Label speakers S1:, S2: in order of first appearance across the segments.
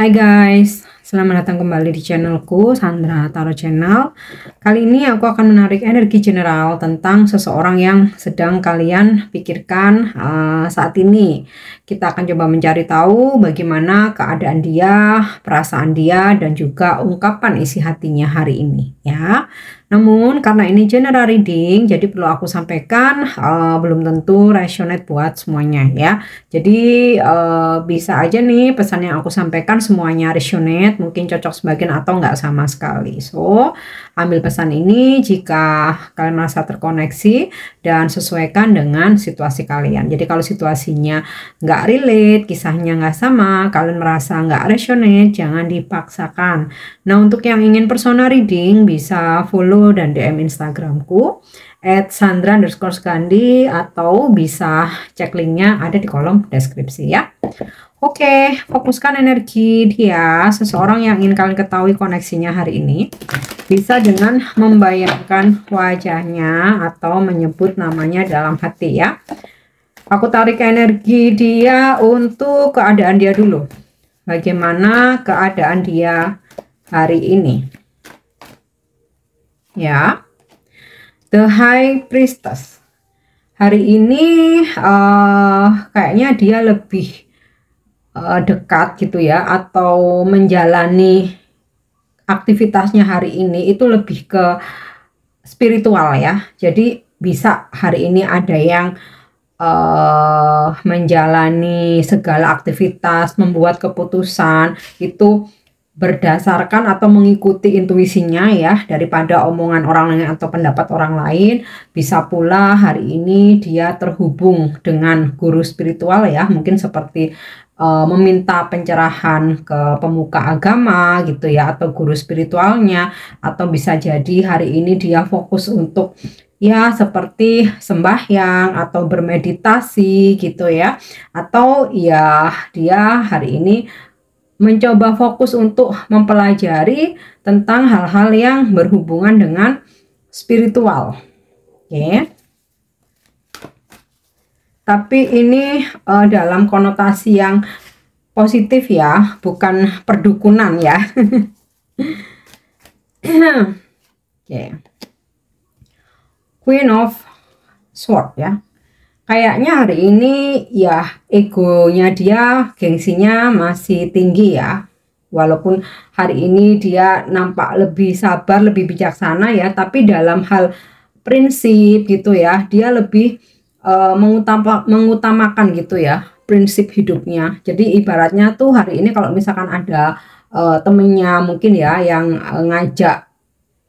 S1: Hai guys, selamat datang kembali di channelku Sandra Tarot Channel. Kali ini aku akan menarik energi general tentang seseorang yang sedang kalian pikirkan saat ini. Kita akan coba mencari tahu bagaimana keadaan dia, perasaan dia, dan juga ungkapan isi hatinya hari ini ya. Namun karena ini general reading, jadi perlu aku sampaikan belum tentu resonate buat semuanya ya. Jadi bisa aja nih pesan yang aku sampaikan semuanya resonate, mungkin cocok sebagian atau enggak sama sekali. So, ambil pesan ini jika kalian merasa terkoneksi dan sesuaikan dengan situasi kalian. Jadi kalau situasinya nggak relate, kisahnya nggak sama, kalian merasa nggak resonate, jangan dipaksakan. Nah, untuk yang ingin personal reading bisa follow dan DM Instagramku @sandra_gandhi atau bisa cek linknya ada di kolom deskripsi ya. Oke, fokuskan energi dia, seseorang yang ingin kalian ketahui koneksinya hari ini. Bisa dengan membayangkan wajahnya atau menyebut namanya dalam hati ya. Aku tarik energi dia untuk keadaan dia dulu. Bagaimana keadaan dia hari ini? Ya, The High Priestess. Hari ini kayaknya dia lebih dekat gitu ya, atau menjalani aktivitasnya hari ini itu lebih ke spiritual ya. Jadi bisa hari ini ada yang menjalani segala aktivitas, membuat keputusan itu berdasarkan atau mengikuti intuisinya ya, daripada omongan orang lain atau pendapat orang lain. Bisa pula hari ini dia terhubung dengan guru spiritual ya, mungkin seperti meminta pencerahan ke pemuka agama gitu ya, atau guru spiritualnya. Atau bisa jadi hari ini dia fokus untuk ya seperti sembahyang atau bermeditasi gitu ya, atau ya dia hari ini mencoba fokus untuk mempelajari tentang hal-hal yang berhubungan dengan spiritual. Oke. Tapi ini dalam konotasi yang positif ya, bukan perdukunan ya. Oke. Queen of Swords ya. Kayaknya hari ini ya egonya dia, gengsinya masih tinggi ya. Walaupun hari ini dia nampak lebih sabar, lebih bijaksana ya, tapi dalam hal prinsip gitu ya, dia lebih mengutamakan gitu ya prinsip hidupnya. Jadi ibaratnya tuh hari ini kalau misalkan ada temennya mungkin ya yang ngajak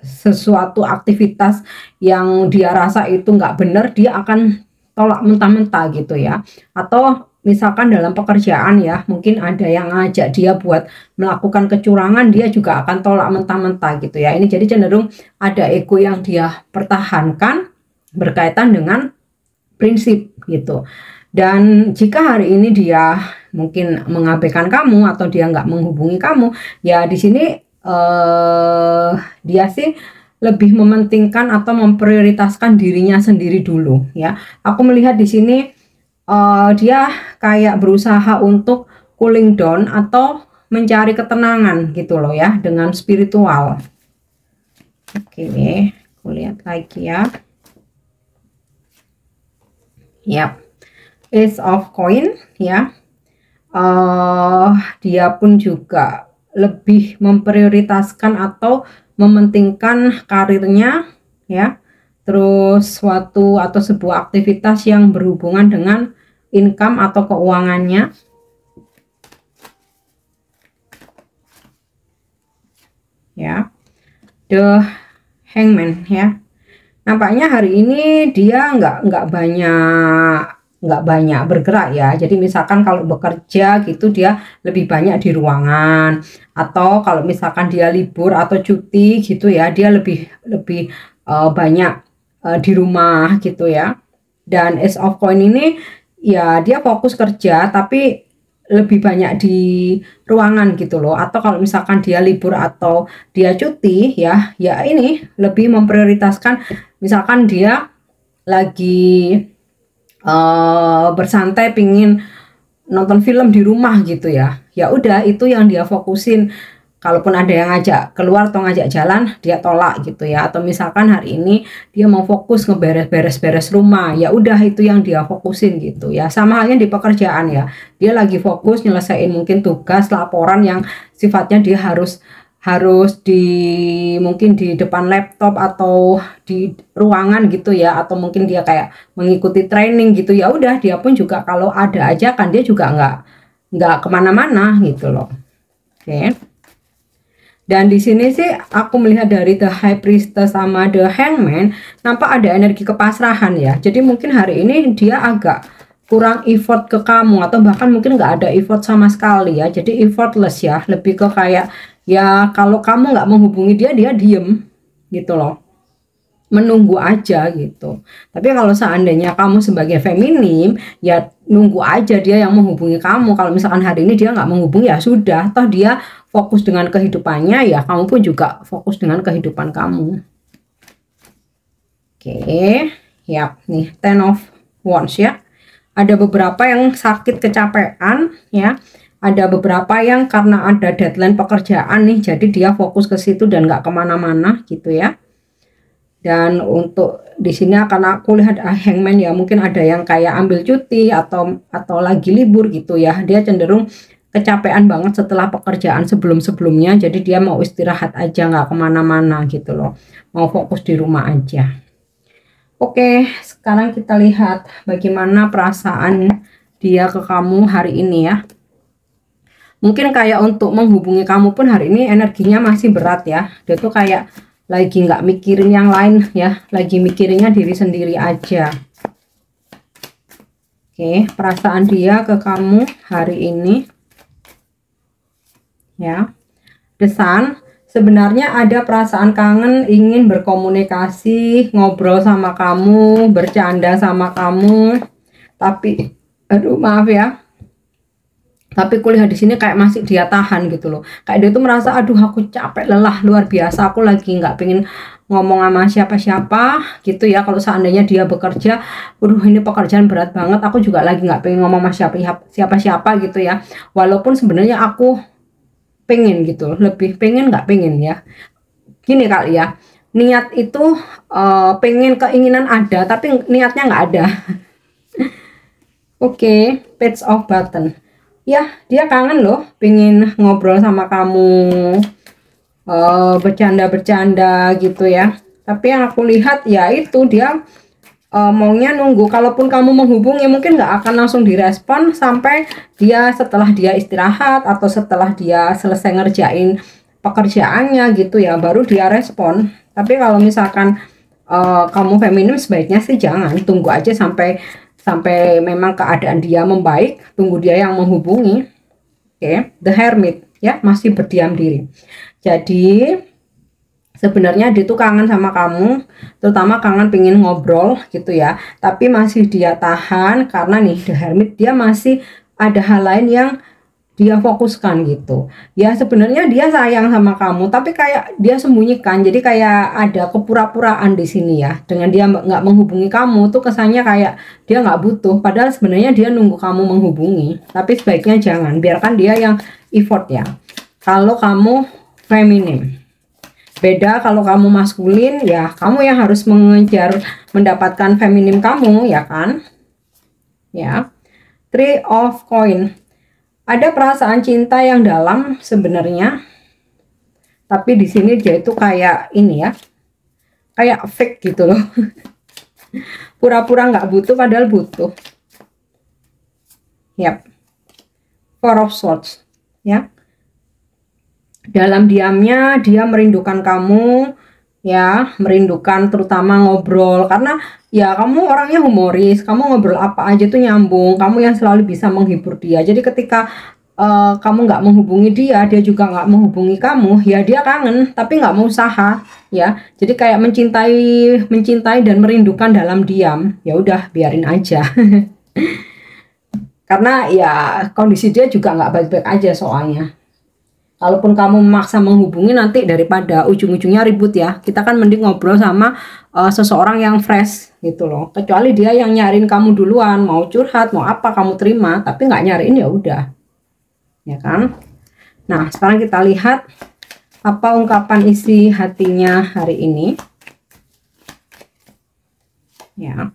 S1: sesuatu aktivitas yang dia rasa itu nggak benar, dia akan tolak mentah-mentah gitu ya. Atau misalkan dalam pekerjaan ya, mungkin ada yang ngajak dia buat melakukan kecurangan, dia juga akan tolak mentah-mentah gitu ya. Ini jadi cenderung ada ego yang dia pertahankan berkaitan dengan prinsip gitu. Dan jika hari ini dia mungkin mengabaikan kamu atau dia nggak menghubungi kamu, ya di sini dia sih lebih mementingkan atau memprioritaskan dirinya sendiri dulu ya. Aku melihat di sini dia kayak berusaha untuk cooling down atau mencari ketenangan gitu loh ya dengan spiritual. Oke, aku lihat lagi ya. Yap, Ace of Coin ya. Dia pun juga lebih memprioritaskan atau mementingkan karirnya ya, terus suatu atau sebuah aktivitas yang berhubungan dengan income atau keuangannya ya. The Hangman ya, nampaknya hari ini dia nggak banyak bergerak ya. Jadi misalkan kalau bekerja gitu dia lebih banyak di ruangan, atau kalau misalkan dia libur atau cuti gitu ya, dia lebih banyak di rumah gitu ya. Dan Ace of Coin ini ya dia fokus kerja tapi lebih banyak di ruangan gitu loh. Atau kalau misalkan dia libur atau dia cuti ya ini lebih memprioritaskan, misalkan dia lagi bersantai pingin nonton film di rumah gitu ya. Ya udah, itu yang dia fokusin. Kalaupun ada yang ngajak keluar atau ngajak jalan, dia tolak gitu ya. Atau misalkan hari ini dia mau fokus ngeberes-beres rumah, ya udah itu yang dia fokusin gitu ya. Sama halnya di pekerjaan ya. Dia lagi fokus nyelesain mungkin tugas, laporan yang sifatnya dia harus harus mungkin di depan laptop atau di ruangan gitu ya, atau mungkin dia kayak mengikuti training gitu. Ya udah, dia pun juga kalau ada aja kan dia juga nggak kemana-mana gitu loh. Oke. Dan di sini sih aku melihat dari The High Priestess sama The Hangman, nampak ada energi kepasrahan ya. Jadi mungkin hari ini dia agak kurang effort ke kamu, atau bahkan mungkin nggak ada effort sama sekali ya. Jadi effortless ya, lebih ke kayak ya kalau kamu nggak menghubungi dia, dia diem gitu loh, menunggu aja gitu. Tapi kalau seandainya kamu sebagai feminim, ya nunggu aja dia yang menghubungi kamu. Kalau misalkan hari ini dia nggak menghubungi, ya sudah, toh dia fokus dengan kehidupannya, ya kamu pun juga fokus dengan kehidupan kamu. Oke, ya nih Ten of Wands ya. Ada beberapa yang sakit kecapean ya. Ada beberapa yang karena ada deadline pekerjaan nih, jadi dia fokus ke situ dan nggak kemana-mana gitu ya. Dan untuk di sini akan aku lihat Hangman ya, mungkin ada yang kayak ambil cuti atau lagi libur gitu ya. Dia cenderung kecapean banget setelah pekerjaan sebelum-sebelumnya, jadi dia mau istirahat aja, nggak kemana-mana gitu loh, mau fokus di rumah aja. Oke, sekarang kita lihat bagaimana perasaan dia ke kamu hari ini ya. Mungkin kayak untuk menghubungi kamu pun hari ini energinya masih berat ya. Dia tuh kayak lagi nggak mikirin yang lain ya, lagi mikirinnya diri sendiri aja. Oke, perasaan dia ke kamu hari ini ya. The Sun, sebenarnya ada perasaan kangen, ingin berkomunikasi, ngobrol sama kamu, bercanda sama kamu, tapi aduh maaf ya, tapi kuliah di sini kayak masih dia tahan gitu loh. Kayak dia tuh merasa aduh aku capek, lelah luar biasa, aku lagi nggak pengen ngomong sama siapa-siapa gitu ya. Kalau seandainya dia bekerja, aduh ini pekerjaan berat banget, aku juga lagi nggak pengen ngomong sama siapa-siapa gitu ya. Walaupun sebenarnya aku pengen gitu, lebih pengen nggak pengen ya, gini kali ya, niat itu pengen, keinginan ada tapi niatnya nggak ada. Oke, Page of Button ya, dia kangen loh, pengen ngobrol sama kamu, bercanda-bercanda gitu ya. Tapi yang aku lihat ya itu dia maunya nunggu. Kalaupun kamu menghubungi mungkin nggak akan langsung direspon sampai setelah dia istirahat atau setelah dia selesai ngerjain pekerjaannya gitu ya, baru dia respon. Tapi kalau misalkan kamu feminim, sebaiknya sih jangan, tunggu aja sampai memang keadaan dia membaik, tunggu dia yang menghubungi. Oke, The Hermit ya, masih berdiam diri. Jadi sebenarnya dia tuh kangen sama kamu, terutama kangen pengen ngobrol gitu ya, tapi masih dia tahan karena nih The Hermit, dia masih ada hal lain yang dia fokuskan gitu ya. Sebenarnya dia sayang sama kamu, tapi kayak dia sembunyikan, jadi kayak ada kepura-puraan di sini ya. Dengan dia nggak menghubungi kamu tuh kesannya kayak dia nggak butuh, padahal sebenarnya dia nunggu kamu menghubungi. Tapi sebaiknya jangan, biarkan dia yang effort ya kalau kamu feminim. Beda kalau kamu maskulin ya, kamu yang harus mengejar mendapatkan feminim kamu ya kan ya. Three of Coin, ada perasaan cinta yang dalam sebenarnya, tapi di sini dia itu kayak ini ya, kayak fake gitu loh. Pura-pura nggak butuh padahal butuh. Yap. Four of Swords ya. Dalam diamnya dia merindukan kamu ya, merindukan terutama ngobrol, karena ya kamu orangnya humoris, kamu ngobrol apa aja tuh nyambung, kamu yang selalu bisa menghibur dia. Jadi ketika kamu nggak menghubungi dia, dia juga nggak menghubungi kamu, ya dia kangen tapi nggak mau usaha ya. Jadi kayak mencintai dan merindukan dalam diam. Ya udah, biarin aja. Karena ya kondisi dia juga nggak baik-baik aja soalnya. Kalaupun kamu memaksa menghubungi, nanti daripada ujung-ujungnya ribut ya, kita kan mending ngobrol sama seseorang yang fresh gitu loh. Kecuali dia yang nyariin kamu duluan, mau curhat, mau apa kamu terima, tapi nggak nyariin ya udah, ya kan. Nah sekarang kita lihat apa ungkapan isi hatinya hari ini ya.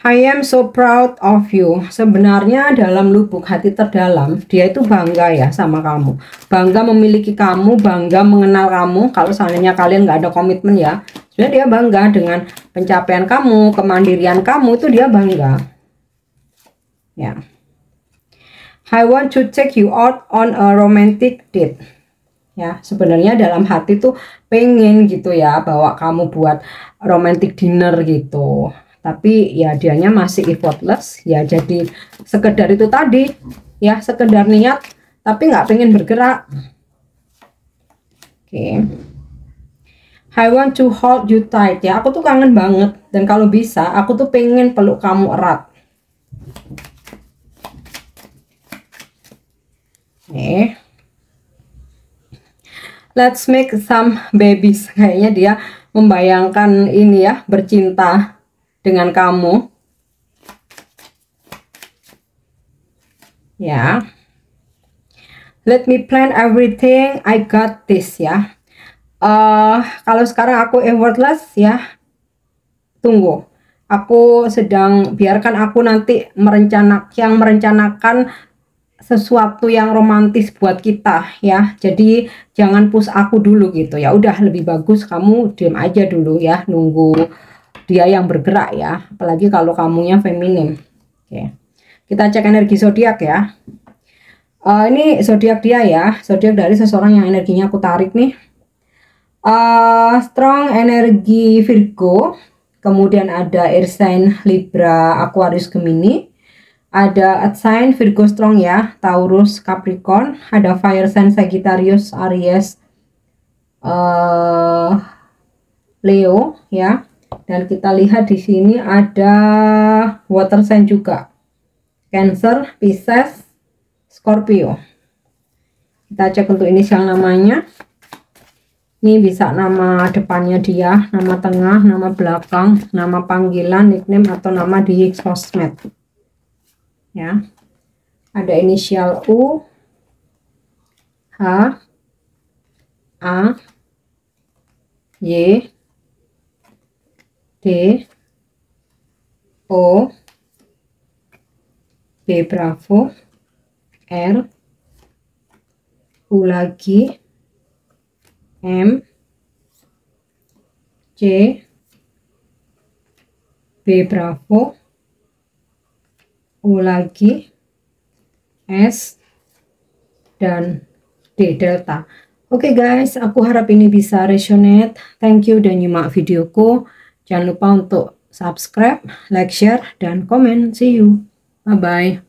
S1: I am so proud of you. Sebenarnya dalam lubuk hati terdalam dia itu bangga ya sama kamu, bangga memiliki kamu, bangga mengenal kamu. Kalau seandainya kalian nggak ada komitmen ya, sebenarnya dia bangga dengan pencapaian kamu, kemandirian kamu, itu dia bangga ya. I want to take you out on a romantic date ya. Sebenarnya dalam hati tuh pengen gitu ya, bawa kamu buat romantic dinner gitu, tapi ya dianya masih effortless ya. Jadi sekedar itu tadi ya, sekedar niat tapi nggak pengen bergerak. Oke. I want to hold you tight ya, aku tuh kangen banget, dan kalau bisa aku tuh pengen peluk kamu erat. Oke. Let's make some babies. Kayaknya dia membayangkan ini ya, bercinta dengan kamu ya. Let me plan everything, I got this ya. Kalau sekarang aku effortless ya, tunggu, aku sedang, biarkan aku nanti merencanakan sesuatu yang romantis buat kita ya. Jadi jangan push aku dulu gitu ya. Udah, lebih bagus kamu diam aja dulu ya, nunggu dia yang bergerak ya. Apalagi kalau kamunya feminim. Oke, kita cek energi zodiak ya. Ini zodiak dia ya, zodiak dari seseorang yang energinya aku tarik nih. Strong energi Virgo, kemudian ada air sign Libra, Aquarius, Gemini. Ada earth sign Virgo strong ya, Taurus, Capricorn. Ada fire sign Sagittarius, Aries, Leo ya. Dan kita lihat di sini ada water sign juga, Cancer, Pisces, Scorpio. Kita cek untuk inisial namanya. Ini bisa nama depannya dia, nama tengah, nama belakang, nama panggilan, nickname, atau nama di sosmed ya. Ada inisial U, H, A, Y, D, O, B Bravo, R, U lagi, M, C, B Bravo, U lagi, S, dan D Delta. Oke guys, aku harap ini bisa resonate. Thank you dan nyimak videoku. Jangan lupa untuk subscribe, like, share, dan komen. See you. Bye-bye.